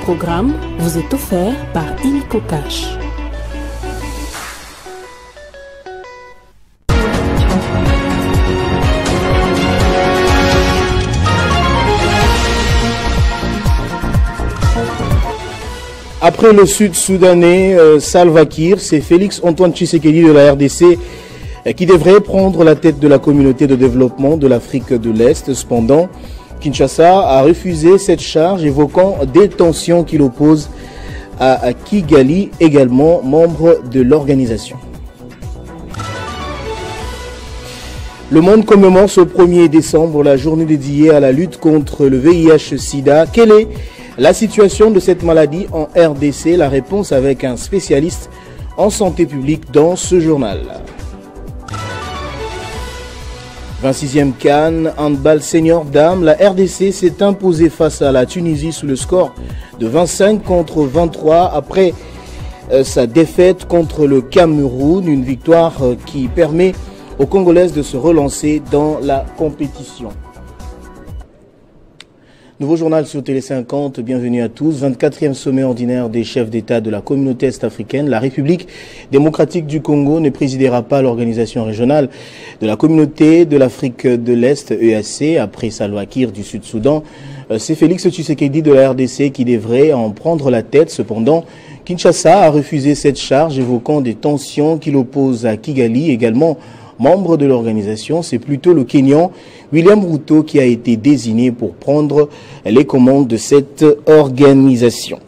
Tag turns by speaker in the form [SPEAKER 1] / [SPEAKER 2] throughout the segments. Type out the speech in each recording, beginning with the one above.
[SPEAKER 1] programme vous est offert par Illico Cash.
[SPEAKER 2] Après le Sud-Soudanais Salva Kiir, c'est Félix Antoine Tshisekedi de la RDC qui devrait prendre la tête de la communauté de développement de l'Afrique de l'Est. Cependant, Kinshasa a refusé cette charge, évoquant des tensions qui l'opposent à Kigali, également membre de l'organisation. Le monde commémore ce 1er décembre la journée dédiée à la lutte contre le VIH-Sida. Quelle est la situation de cette maladie en RDC? La réponse avec un spécialiste en santé publique dans ce journal. 26e CAN, handball senior dames, la RDC s'est imposée face à la Tunisie sous le score de 25 contre 23 après sa défaite contre le Cameroun, une victoire qui permet aux Congolaises de se relancer dans la compétition. Nouveau journal sur Télé 50, bienvenue à tous. 24e sommet ordinaire des chefs d'État de la communauté est-africaine. La République démocratique du Congo ne présidera pas l'organisation régionale de la communauté de l'Afrique de l'Est, EAC, après Salva Kiir du Sud-Soudan. C'est Félix Tshisekedi de la RDC qui devrait en prendre la tête. Cependant, Kinshasa a refusé cette charge, évoquant des tensions qui l'opposent à Kigali, également membre de l'organisation. C'est plutôt le Kenyan William Ruto qui a été désigné pour prendre les commandes de cette organisation.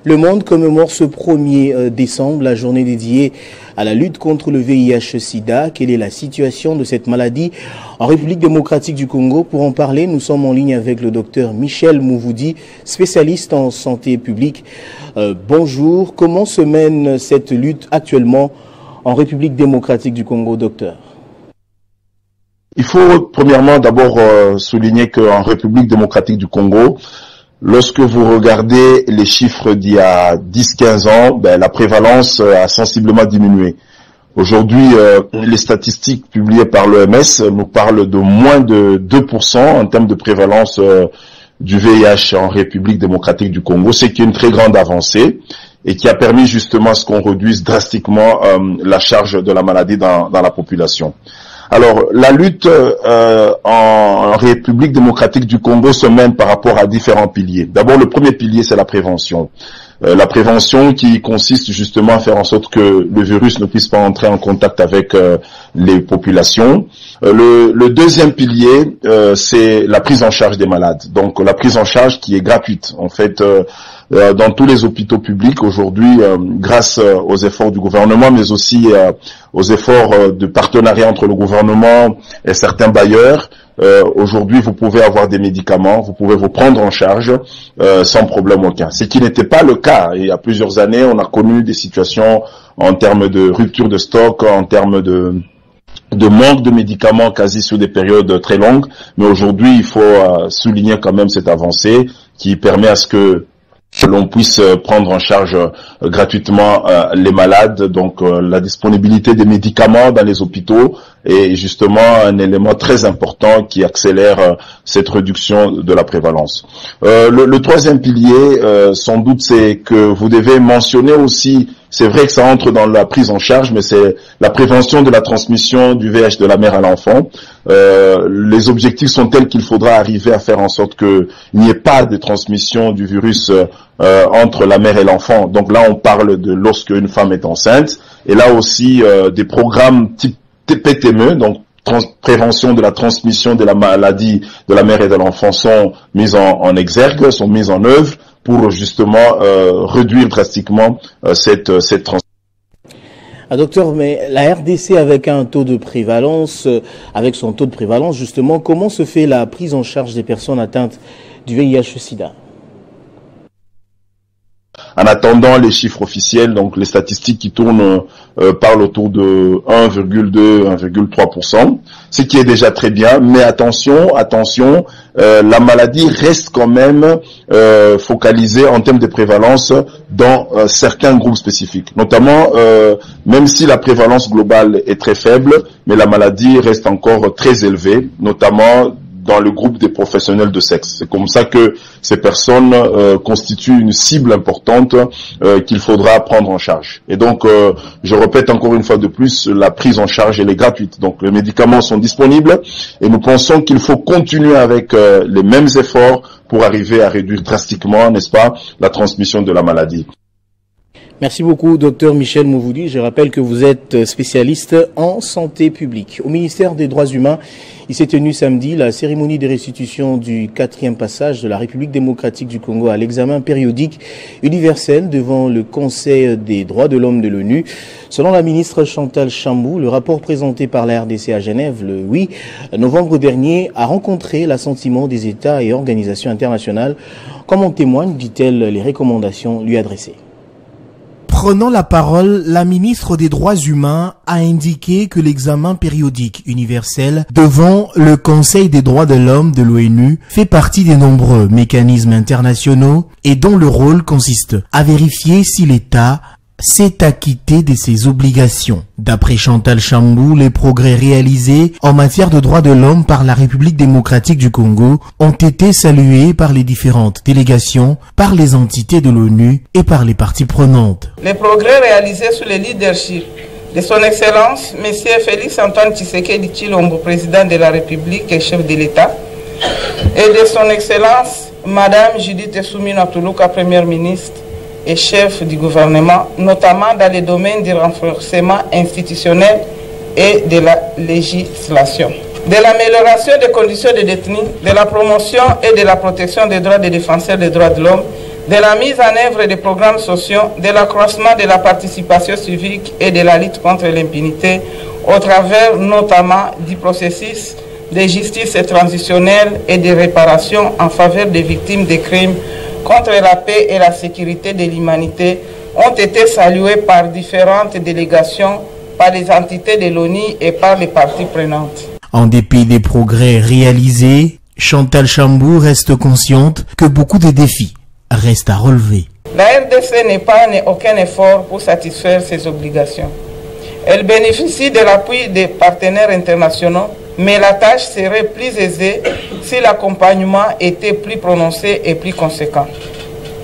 [SPEAKER 2] Le monde commémore ce 1er décembre la journée dédiée à la lutte contre le VIH-Sida. Quelle est la situation de cette maladie en République démocratique du Congo? Pour en parler, nous sommes en ligne avec le docteur Michel Mouvoudi, spécialiste en santé publique. Bonjour, comment se mène cette lutte actuellement en République démocratique du Congo, docteur?
[SPEAKER 3] Il faut premièrement d'abord souligner qu'en République démocratique du Congo, lorsque vous regardez les chiffres d'il y a 10-15 ans, la prévalence a sensiblement diminué. Aujourd'hui, les statistiques publiées par l'OMS nous parlent de moins de 2% en termes de prévalence du VIH en République démocratique du Congo, ce qui est une très grande avancée et qui a permis justement à ce qu'on réduise drastiquement la charge de la maladie dans la population. Alors, la lutte en République démocratique du Congo se mène par rapport à différents piliers. D'abord, le premier pilier, c'est la prévention. La prévention qui consiste justement à faire en sorte que le virus ne puisse pas entrer en contact avec les populations. Le deuxième pilier, c'est la prise en charge des malades. Donc, la prise en charge qui est gratuite. En fait, dans tous les hôpitaux publics aujourd'hui, grâce aux efforts du gouvernement, mais aussi aux efforts de partenariat entre le gouvernement et certains bailleurs, aujourd'hui vous pouvez avoir des médicaments, vous pouvez vous prendre en charge sans problème aucun. Ce qui n'était pas le cas. Il y a plusieurs années, on a connu des situations en termes de rupture de stock, en termes de manque de médicaments quasi sur des périodes très longues. Mais aujourd'hui, il faut souligner quand même cette avancée qui permet à ce que l'on puisse prendre en charge gratuitement les malades. Donc la disponibilité des médicaments dans les hôpitaux est justement un élément très important qui accélère cette réduction de la prévalence. Le troisième pilier, sans doute, c'est que vous devez mentionner aussi, c'est vrai que ça entre dans la prise en charge, mais c'est la prévention de la transmission du VIH de la mère à l'enfant. Les objectifs sont tels qu'il faudra arriver à faire en sorte qu'il n'y ait pas de transmission du virus entre la mère et l'enfant. Donc là, on parle de lorsque une femme est enceinte, et là aussi des programmes type PTME, donc prévention de la transmission de la maladie de la mère et de l'enfant sont mises en exergue, sont mises en œuvre pour justement réduire drastiquement cette transmission.
[SPEAKER 2] Docteur, mais la RDC avec un taux de prévalence, avec son taux de prévalence justement, comment se fait la prise en charge des personnes atteintes du VIH-Sida?
[SPEAKER 3] En attendant les chiffres officiels, donc les statistiques qui tournent parlent autour de 1,2, 1,3%, ce qui est déjà très bien. Mais attention, la maladie reste quand même focalisée en termes de prévalence dans certains groupes spécifiques. Notamment, même si la prévalence globale est très faible, mais la maladie reste encore très élevée, notamment dans le groupe des professionnels de sexe. C'est comme ça que ces personnes constituent une cible importante qu'il faudra prendre en charge. Et donc, je répète encore une fois de plus, la prise en charge elle est gratuite. Donc, les médicaments sont disponibles et nous pensons qu'il faut continuer avec les mêmes efforts pour arriver à réduire drastiquement, n'est-ce pas, la transmission de la maladie.
[SPEAKER 2] Merci beaucoup, Dr Michel Mouvoudi. Je rappelle que vous êtes spécialiste en santé publique. Au ministère des Droits humains, il s'est tenu samedi la cérémonie de restitution du 4e passage de la République démocratique du Congo à l'examen périodique universel devant le Conseil des droits de l'homme de l'ONU. Selon la ministre Chantal Chambou, le rapport présenté par la RDC à Genève le 8 novembre dernier a rencontré l'assentiment des États et organisations internationales, comme en témoignent, dit-elle, les recommandations lui adressées.
[SPEAKER 4] Prenant la parole, la ministre des Droits humains a indiqué que l'examen périodique universel devant le Conseil des droits de l'homme de l'ONU fait partie des nombreux mécanismes internationaux et dont le rôle consiste à vérifier si l'État s'est acquitté de ses obligations. D'après Chantal Chambou, les progrès réalisés en matière de droits de l'homme par la République démocratique du Congo ont été salués par les différentes délégations, par les entités de l'ONU et par les parties prenantes.
[SPEAKER 5] Les progrès réalisés sous le leadership de son Excellence, M. Félix Antoine Tshisekedi Tshilombo, président de la République et chef de l'État, et de son Excellence, Madame Judith Soumina Toulouka, première ministre, et chef du gouvernement, notamment dans les domaines du renforcement institutionnel et de la législation, de l'amélioration des conditions de détenus, de la promotion et de la protection des droits des défenseurs des droits de l'homme, de la mise en œuvre des programmes sociaux, de l'accroissement de la participation civique et de la lutte contre l'impunité, au travers notamment du processus de justice transitionnelle et de réparation en faveur des victimes des crimes contre la paix et la sécurité de l'humanité, ont été salués par différentes délégations, par les entités de l'ONU et par les parties prenantes.
[SPEAKER 4] En dépit des progrès réalisés, Chantal Chambou reste consciente que beaucoup de défis restent à relever.
[SPEAKER 5] La RDC n'est aucun effort pour satisfaire ses obligations. Elle bénéficie de l'appui des partenaires internationaux, mais la tâche serait plus aisée si l'accompagnement était plus prononcé et plus conséquent.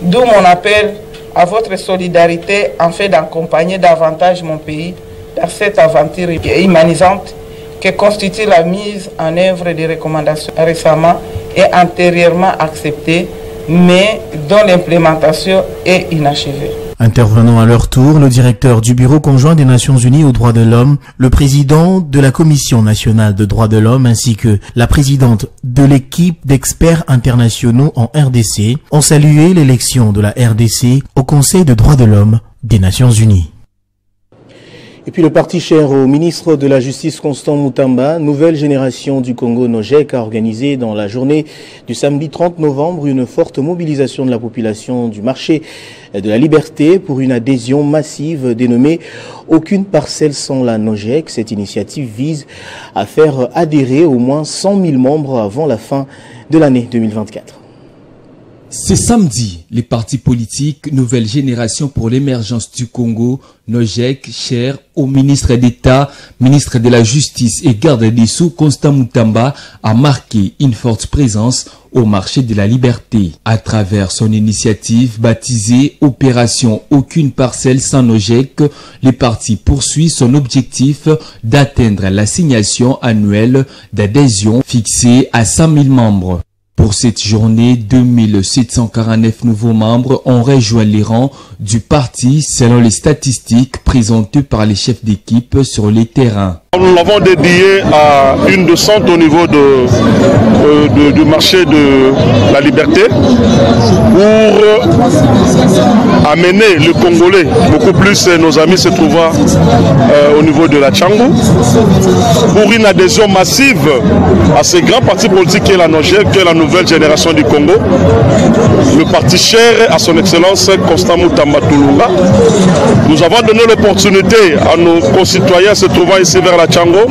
[SPEAKER 5] D'où mon appel à votre solidarité en fait d'accompagner davantage mon pays dans cette aventure humanisante que constitue la mise en œuvre des recommandations récemment et antérieurement acceptées, mais dont l'implémentation est inachevée.
[SPEAKER 4] Intervenant à leur tour, le directeur du Bureau conjoint des Nations Unies aux droits de l'homme, le président de la Commission nationale de droits de l'homme ainsi que la présidente de l'équipe d'experts internationaux en RDC ont salué l'élection de la RDC au Conseil de droits de l'homme des Nations Unies.
[SPEAKER 2] Et puis le parti cher au ministre de la Justice Constant Moutamba, Nouvelle Génération du Congo NOJEC, a organisé dans la journée du samedi 30 novembre une forte mobilisation de la population du marché de la Liberté pour une adhésion massive dénommée « Aucune parcelle sans la NOJEC ». Cette initiative vise à faire adhérer au moins 100 000 membres avant la fin de l'année 2024.
[SPEAKER 6] Ce samedi, les partis politiques Nouvelle Génération pour l'émergence du Congo, NOJEC, cher au ministre d'État, ministre de la Justice et garde des Sceaux, Constant Moutamba, a marqué une forte présence au marché de la Liberté. À travers son initiative baptisée Opération Aucune parcelle sans NOJEC, les partis poursuivent son objectif d'atteindre l'assignation annuelle d'adhésion fixée à 100 000 membres. Pour cette journée, 2749 nouveaux membres ont rejoint les rangs du parti selon les statistiques présentées par les chefs d'équipe sur les terrains.
[SPEAKER 7] Nous l'avons dédié à une descente au niveau du marché de la Liberté pour amener le Congolais, beaucoup plus nos amis se trouvant au niveau de la Tchangou, pour une adhésion massive à ces grands partis politiques qu'est la NOJEC, que est la Nouvelle Génération du Congo, le parti cher à son Excellence Constant Moutamba Toulouka. Nous avons donné l'opportunité à nos concitoyens se trouvant ici vers la Bachango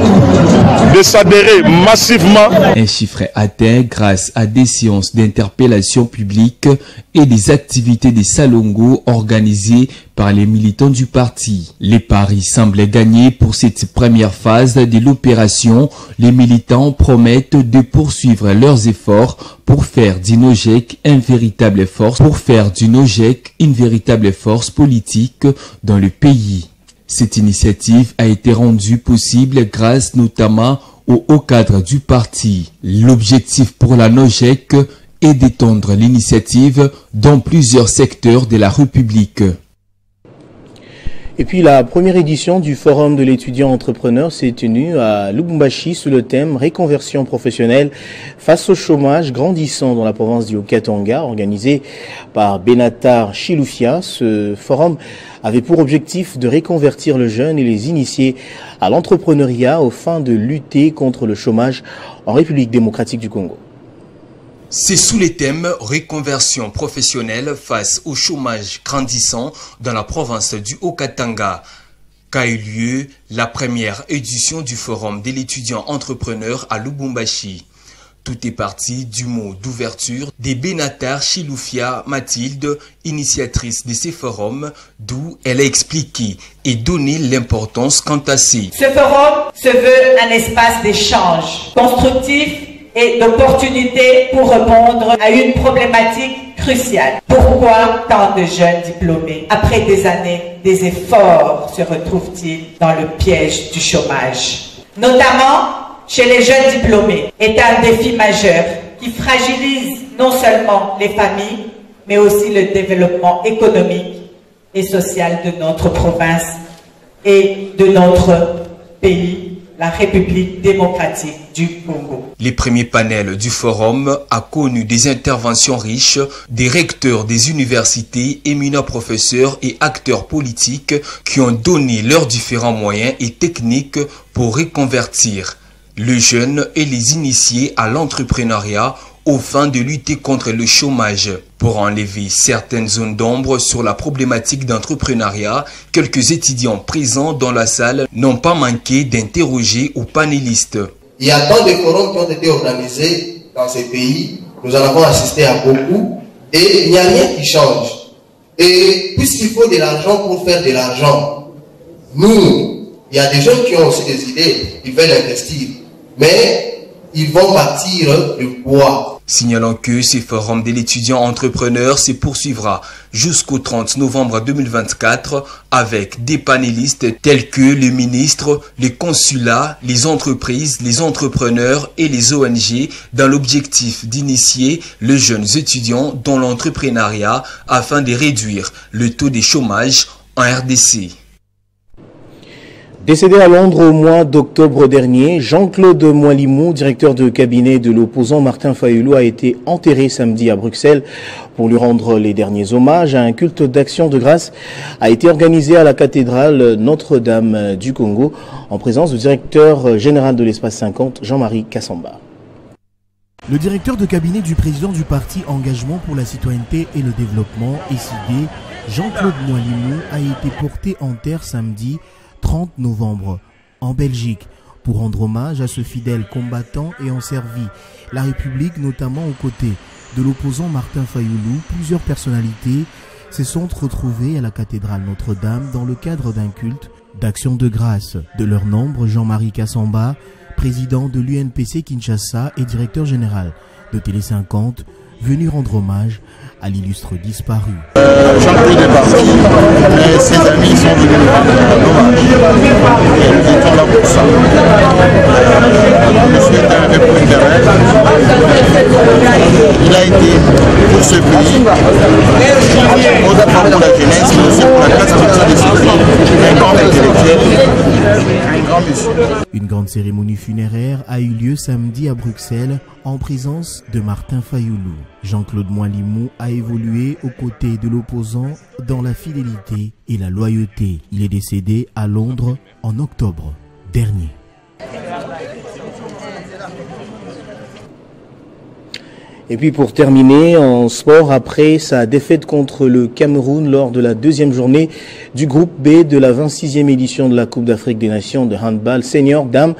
[SPEAKER 7] de s'adhérer massivement.
[SPEAKER 6] Un chiffre atteint grâce à des séances d'interpellation publique et des activités des salongo organisées par les militants du parti. Les paris semblent gagnés pour cette première phase de l'opération. Les militants promettent de poursuivre leurs efforts pour faire d'Inojec une véritable force, une véritable force politique dans le pays. Cette initiative a été rendue possible grâce notamment au haut cadre du parti. L'objectif pour la Nojec est d'étendre l'initiative dans plusieurs secteurs de la République.
[SPEAKER 2] Et puis la première édition du Forum de l'étudiant entrepreneur s'est tenue à Lubumbashi sous le thème Réconversion professionnelle face au chômage grandissant dans la province du Haut-Katanga, organisé par Benatar Chilufya. Ce forum avait pour objectif de réconvertir le jeune et les initier à l'entrepreneuriat aux fins de lutter contre le chômage en République démocratique du Congo.
[SPEAKER 6] C'est sous les thèmes reconversion professionnelle face au chômage grandissant dans la province du Haut-Katanga qu'a eu lieu la première édition du Forum de l'étudiant entrepreneur à Lubumbashi. Tout est parti du mot d'ouverture des Benatar Chilufya Mathilde, initiatrice de ces forums, d'où elle a expliqué et donné l'importance quant à ces.
[SPEAKER 8] Ce forum se veut un espace d'échange constructif et d'opportunités pour répondre à une problématique cruciale. Pourquoi tant de jeunes diplômés, après des années, des efforts, se retrouvent-ils dans le piège du chômage? Notamment chez les jeunes diplômés, est un défi majeur qui fragilise non seulement les familles, mais aussi le développement économique et social de notre province et de notre pays, la République démocratique du Congo.
[SPEAKER 6] Les premiers panels du forum a connu des interventions riches des recteurs des universités, éminents professeurs et acteurs politiques qui ont donné leurs différents moyens et techniques pour reconvertir les jeunes et les initier à l'entrepreneuriat aux fins de lutter contre le chômage. Pour enlever certaines zones d'ombre sur la problématique d'entrepreneuriat, quelques étudiants présents dans la salle n'ont pas manqué d'interroger aux panélistes.
[SPEAKER 9] Il y a tant de forums qui ont été organisés dans ces pays, nous en avons assisté à beaucoup, et il n'y a rien qui change. Et puisqu'il faut de l'argent pour faire de l'argent, nous, il y a des gens qui ont aussi des idées, ils veulent investir, mais ils vont bâtir le bois.
[SPEAKER 6] Signalons que ce forum de l'étudiant entrepreneur se poursuivra jusqu'au 30 novembre 2024 avec des panélistes tels que les ministres, les consulats, les entreprises, les entrepreneurs et les ONG dans l'objectif d'initier les jeunes étudiants dans l'entrepreneuriat afin de réduire le taux de chômage en RDC.
[SPEAKER 2] Décédé à Londres au mois d'octobre dernier, Jean-Claude Moualimou, directeur de cabinet de l'opposant Martin Fayoulou, a été enterré samedi à Bruxelles pour lui rendre les derniers hommages. Un culte d'action de grâce a été organisé à la cathédrale Notre-Dame du Congo en présence du directeur général de l'Espace 50, Jean-Marie Kassamba.
[SPEAKER 4] Le directeur de cabinet du président du parti Engagement pour la citoyenneté et le développement, SID, Jean-Claude Moualimou, a été porté en terre samedi 30 novembre en Belgique pour rendre hommage à ce fidèle combattant ayant servi la République, notamment aux côtés de l'opposant Martin Fayoulou. Plusieurs personnalités se sont retrouvées à la cathédrale Notre-Dame dans le cadre d'un culte d'action de grâce. De leur nombre, Jean-Marie Kassamba, président de l'UNPC Kinshasa et directeur général de Télé 50, venu rendre hommage à l'illustre disparu.
[SPEAKER 10] Jean-Claude est parti, mais ses amis sont venus nous rendre hommage. Et nous étions là pour ça. Monsieur était un républicain. Il a été pour ce pays, au-delà pour la jeunesse, mais aussi pour la classe politique de ce pays, un grand intellectuel, un grand monsieur.
[SPEAKER 4] Une grande cérémonie funéraire a eu lieu samedi à Bruxelles en présence de Martin Fayoulou. Jean-Claude Moualimou a évolué aux côtés de l'opposant dans la fidélité et la loyauté. Il est décédé à Londres en octobre dernier.
[SPEAKER 2] Et puis pour terminer, en sport, après sa défaite contre le Cameroun lors de la deuxième journée du groupe B de la 26e édition de la Coupe d'Afrique des Nations de handball senior dames,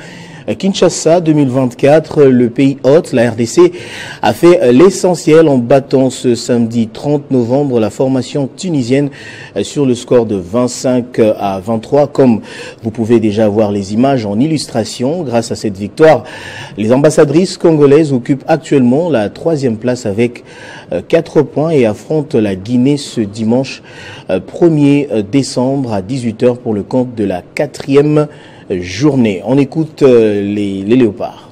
[SPEAKER 2] Kinshasa 2024, le pays hôte, la RDC, a fait l'essentiel en battant ce samedi 30 novembre la formation tunisienne sur le score de 25-23. Comme vous pouvez déjà voir les images en illustration, grâce à cette victoire, les ambassadrices congolaises occupent actuellement la 3e place avec 4 points et affrontent la Guinée ce dimanche 1er décembre à 18h pour le compte de la 4e journée. On écoute les Léopards.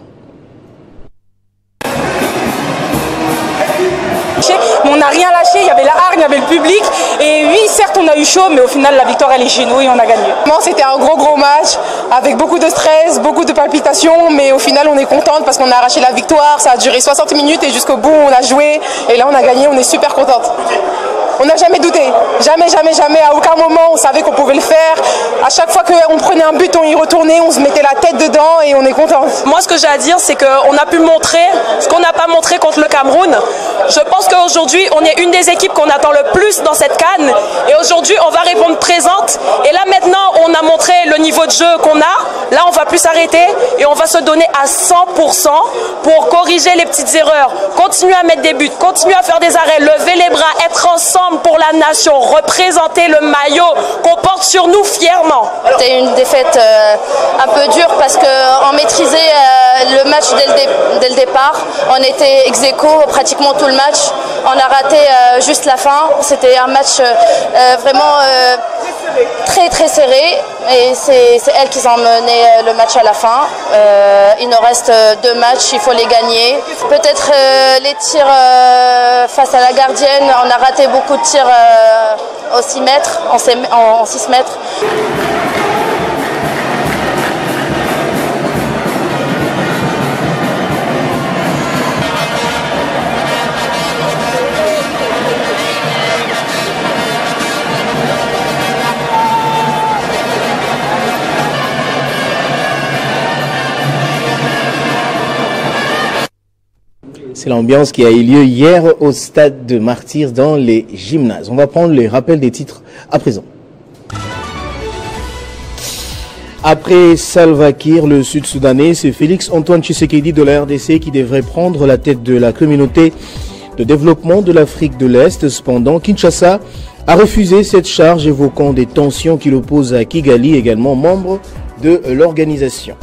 [SPEAKER 11] Mais on n'a rien lâché, il y avait la hargne, il y avait le public. Et oui, certes, on a eu chaud, mais au final, la victoire, elle est chez nous et on a gagné.
[SPEAKER 12] C'était un gros match, avec beaucoup de stress, beaucoup de palpitations, mais au final, on est contente parce qu'on a arraché la victoire. Ça a duré 60 minutes et jusqu'au bout, on a joué. Et là, on a gagné, on est super contente. On n'a jamais douté, jamais, à aucun moment on savait qu'on pouvait le faire. À chaque fois qu'on prenait un but, on y retournait, on se mettait la tête dedans et on est content.
[SPEAKER 11] Moi, ce que j'ai à dire, c'est qu'on a pu montrer ce qu'on n'a pas montré contre le Cameroun. Je pense qu'aujourd'hui, on est une des équipes qu'on attend le plus dans cette CAN. Et aujourd'hui, on va répondre présente. Et là, maintenant, on a montré le niveau de jeu qu'on a. Là, on va plus s'arrêter et on va se donner à 100% pour corriger les petites erreurs, continuer à mettre des buts, continuer à faire des arrêts, lever les bras, être ensemble pour la nation, représenter le maillot qu'on porte sur nous fièrement.
[SPEAKER 13] C'était une défaite un peu dure parce qu'on maîtrisait le match dès le départ. On était ex-aequo pratiquement tout le match. On a raté juste la fin. C'était un match vraiment très serré et c'est elles qui ont mené le match à la fin. Il nous reste 2 matchs, il faut les gagner. Peut-être les tirs face à la gardienne, on a raté beaucoup de tirs au 6 mètres, en 6 mètres.
[SPEAKER 2] C'est l'ambiance qui a eu lieu hier au stade de Martyrs dans les gymnases. On va prendre les rappels des titres à présent. Après Salva Kiir, le Sud-Soudanais, c'est Félix Antoine Tshisekedi de la RDC qui devrait prendre la tête de la communauté de développement de l'Afrique de l'Est. Cependant, Kinshasa a refusé cette charge, évoquant des tensions qui l'opposent à Kigali, également membre de l'organisation.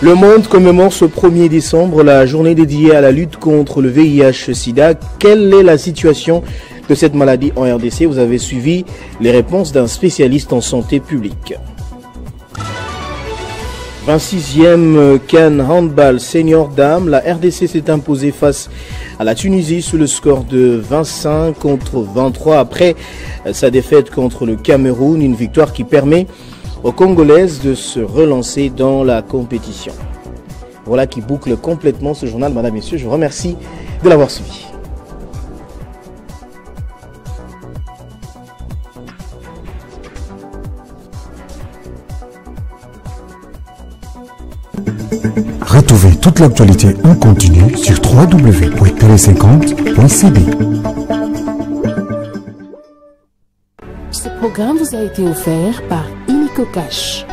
[SPEAKER 2] Le monde commémore ce 1er décembre la journée dédiée à la lutte contre le VIH-Sida. Quelle est la situation de cette maladie en RDC? Vous avez suivi les réponses d'un spécialiste en santé publique. 26e CAN handball senior dames, la RDC s'est imposée face à la Tunisie sous le score de 25-23 après sa défaite contre le Cameroun, une victoire qui permet aux Congolaises de se relancer dans la compétition. Voilà qui boucle complètement ce journal. Madame, Messieurs, je vous remercie de l'avoir suivi.
[SPEAKER 14] Retrouvez toute l'actualité en continu sur www.tele50.cb.
[SPEAKER 1] Ce programme vous a été offert par Illico Cash.